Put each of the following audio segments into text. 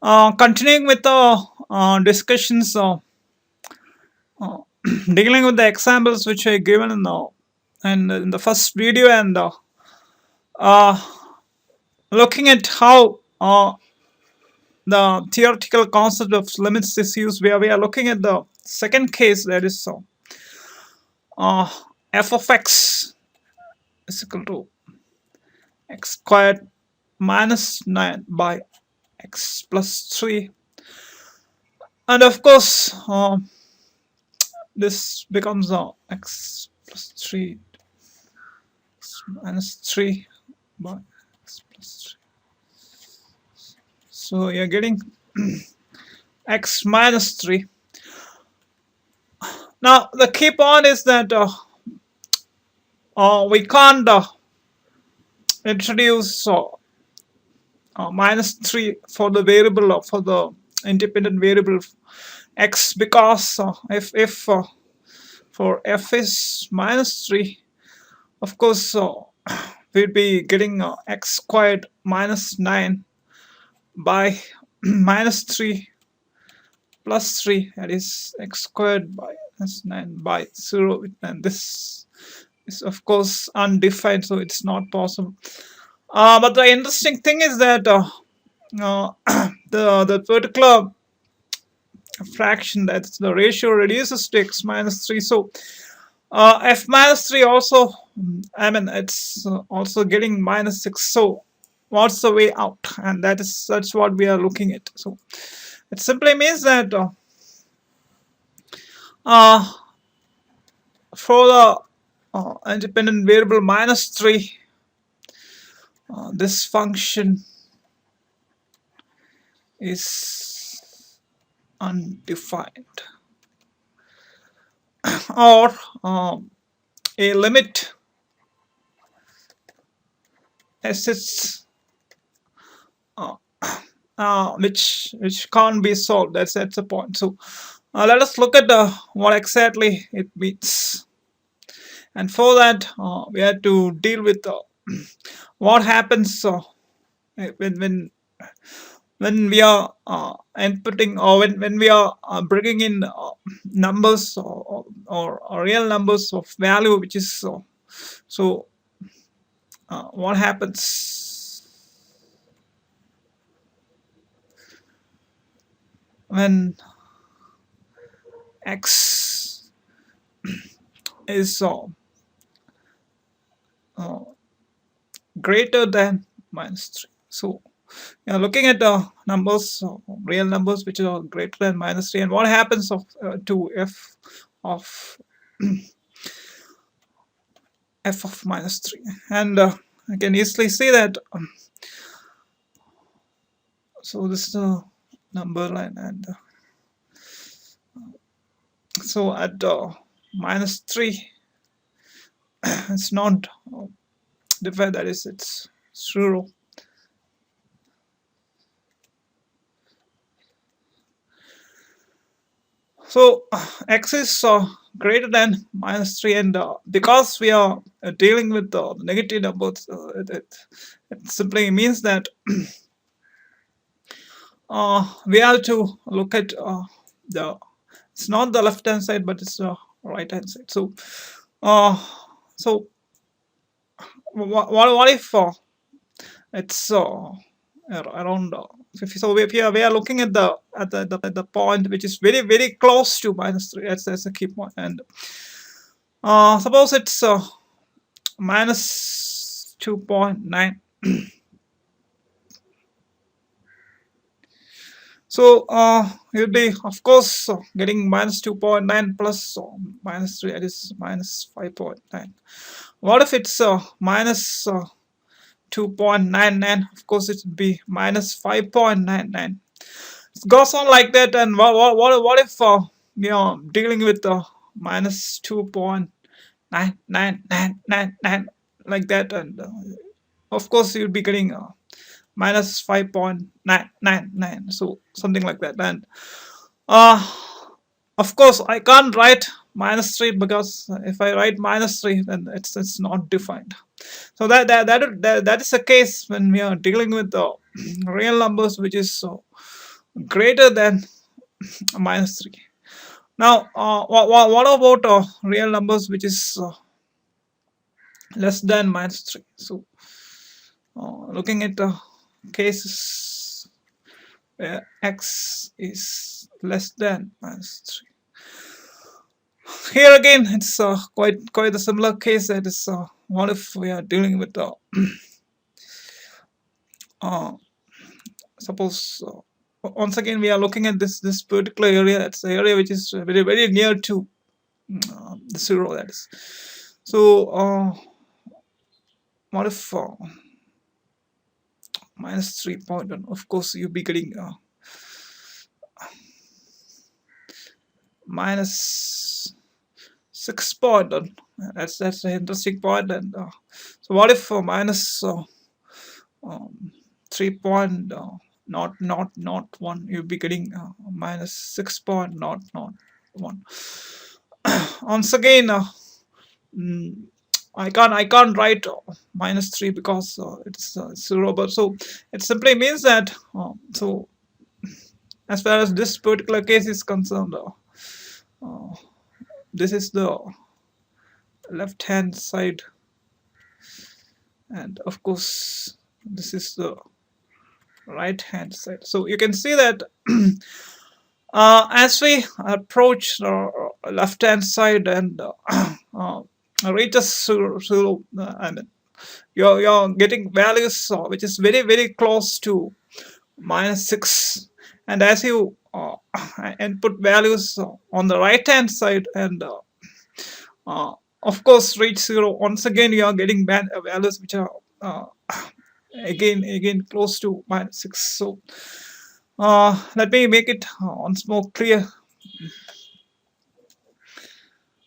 Continuing with the discussions, uh, dealing with the examples which I given in the first video, and uh, looking at how the theoretical concept of limits is used. We are looking at the second case, that is uh, f of x is equal to x squared minus 9 by x plus 3, and of course this becomes x plus 3 x minus 3 by x plus 3. So you're getting x minus 3. Now the key point is that we can't introduce minus 3 for the variable, for the independent variable x, because if for f is minus 3, of course we'd be getting x squared minus 9 by minus 3 plus 3, that is x squared by minus 9 by 0, and this is of course undefined, so it's not possible. But the interesting thing is that uh, the particular fraction, that's the ratio, reduces to x minus 3. So f minus 3 also, I mean, it's also getting minus 6. So what's the way out? And that's what we are looking at. So it simply means that uh, for the independent variable minus 3, this function is undefined, or a limit exists which can't be solved. That's the point. So let us look at what exactly it means, and for that we have to deal with what happens when when we are inputting, or when we are bringing in numbers, or real numbers of value, which is so what happens when x is greater than minus 3. So we are looking at the numbers, real numbers which are greater than minus 3, and what happens to f of f of minus 3. And I can easily see that so this is the number line, and so at minus 3 it's not defined, that is it's 0. So x is greater than minus 3, and because we are dealing with the negative numbers, it simply means that we have to look at the, it's not the left hand side, but it's the right hand side. So so what if it's around 50? So we are looking at the point which is very very close to minus 3. That's a key point. And suppose it's minus 2.9. So you'll be of course getting minus 2.9 plus minus 3, that is minus 5.9. What if it's minus 2.99? Of course it would be minus 5.99. It goes on like that. And what if we are dealing with minus 2.9999 like that, and of course you'll be getting minus 5.999, so something like that. And of course I can't write minus 3, because if I write minus 3, then it's not defined. So that is the case when we are dealing with the real numbers, which is greater than minus 3. Now, what about real numbers which is less than minus 3? So, looking at the cases where x is less than minus 3. Here again, it's quite a similar case. That is, what if we are dealing with suppose once again we are looking at this particular area. It's the area which is very near to the 0. That is. So what if minus 3.1? Of course, you'll be getting minus 6.1. That's an interesting point. And so what if minus 3.001? You'll be getting minus 6.001. Once again, I can't write minus 3 because it's 0. But so it simply means that so as far as this particular case is concerned, this is the left hand side, and of course this is the right hand side. So you can see that as we approach the left hand side and reaches 0, and you're getting values which is very close to minus 6, and as you input values on the right hand side and of course reach 0, once again you are getting values which are again close to minus 6. So let me make it once more clear.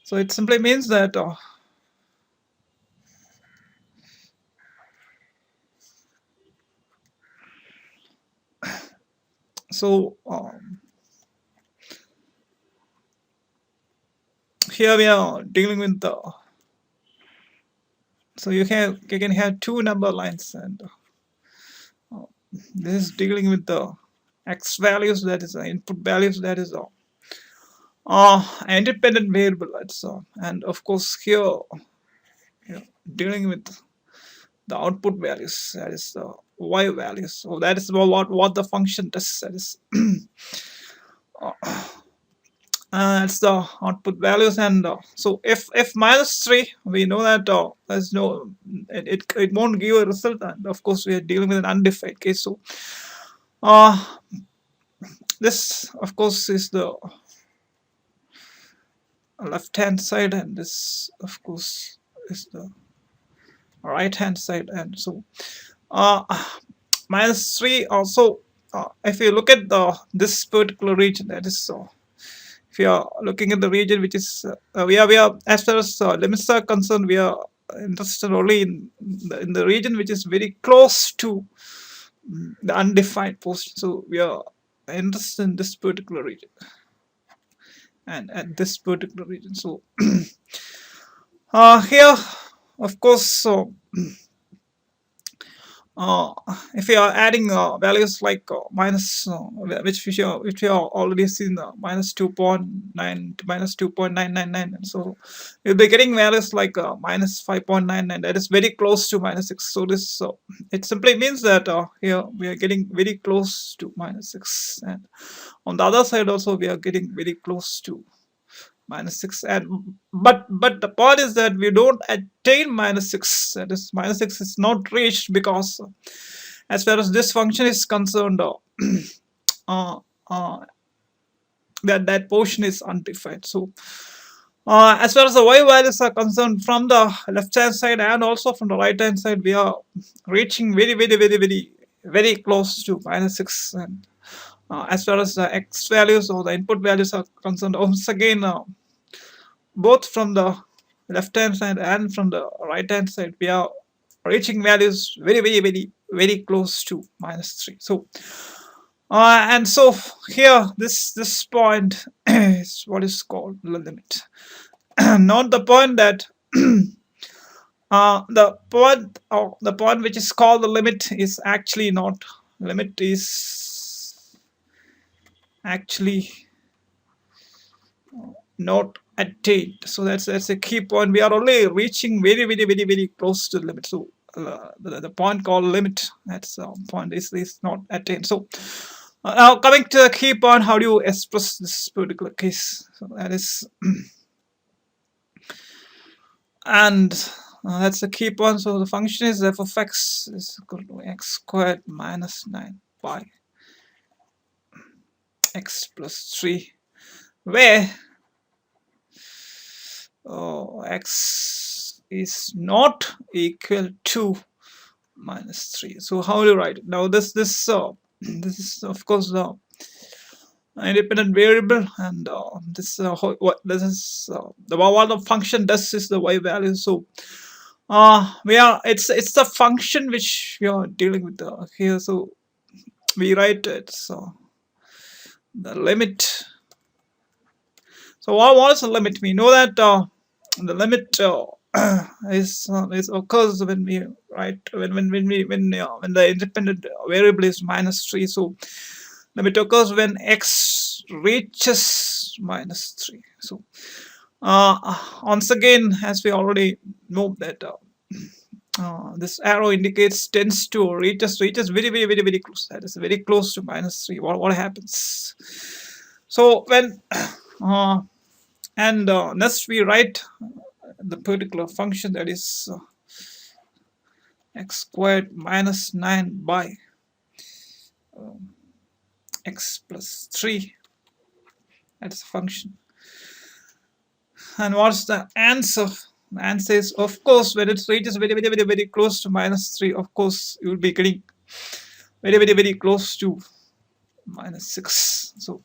So it simply means that so here we are dealing with the, so you can have two number lines, and this is dealing with the x values, that is input values, that is independent variable. That's and of course here dealing with the output values, that is the y values. So that is what the function does. That is it's the output values. And so if minus 3, we know that there's no, it won't give a result, and of course we are dealing with an undefined case. So this of course is the left hand side, and this of course is the right hand side. And so minus 3 also, if you look at this particular region, that is if you are looking at the region which is we are as far as limits are concerned, we are interested only in the region which is very close to the undefined portion. So we are interested in this particular region and at this particular region. So here of course, so if you are adding values like minus which we have already seen, minus 2.9 to minus 2.999, and so you'll be getting values like minus 5.99, that is very close to minus 6. So this it simply means that here we are getting very close to minus 6, and on the other side also we are getting very close to minus 6. And but the point is that we don't attain minus 6. That is, minus 6 is not reached because as far as this function is concerned, that portion is undefined. So as far as the y values are concerned, from the left hand side and also from the right hand side, we are reaching very close to minus 6. And as far as the x values or the input values are concerned, once again both from the left hand side and from the right hand side, we are reaching values very close to minus 3. So and so here this point is what is called the limit. Note the point that the point which is called the limit is actually not limit, is actually not attained. So that's a key point. We are only reaching very close to the limit. So the point called limit, that's point is not attained. So now coming to the key point, how do you express this particular case? So that is and that's the key point. So the function is f of x is equal to x squared minus 9 by x plus 3, where x is not equal to minus 3. So how do you write it? Now this this is of course the independent variable, and this what this is the what the function does is the y value. So we are it's the function which we are dealing with here. So we write it, so the limit. So what is the limit? We know that the limit is occurs when we write when the independent variable is minus 3. So limit occurs when x reaches minus 3. So once again, as we already know that this arrow indicates tends to reaches very close. That is very close to minus 3. What happens? So when and next we write the particular function, that is x squared minus 9 by x plus 3. That's a function. And what's the answer? The answer is, of course, when it reaches very close to minus 3, of course you will be getting very close to minus 6. So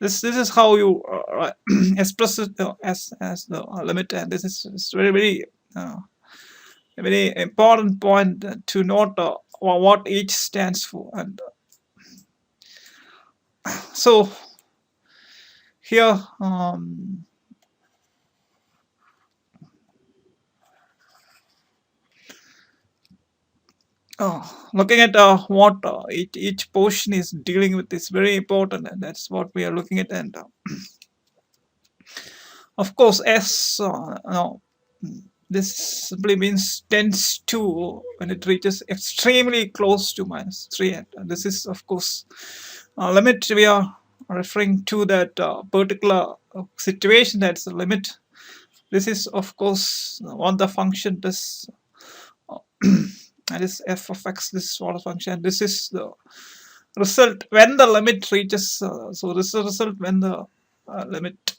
this is how you express it as the limit, and this is very a very important point to note what each stands for. And so here looking at what each portion is dealing with is very important, and that's what we are looking at. And of course, s no, this simply means tends to when it reaches extremely close to minus 3, and this is of course limit. We are referring to that particular situation, that's the limit. This is of course what the function does. That is f of x, this is what the function. This is the result when the limit reaches. So this is the result when the limit.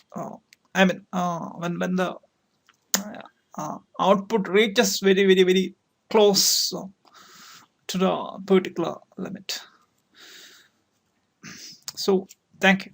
I mean when the output reaches very close to the particular limit. So thank you.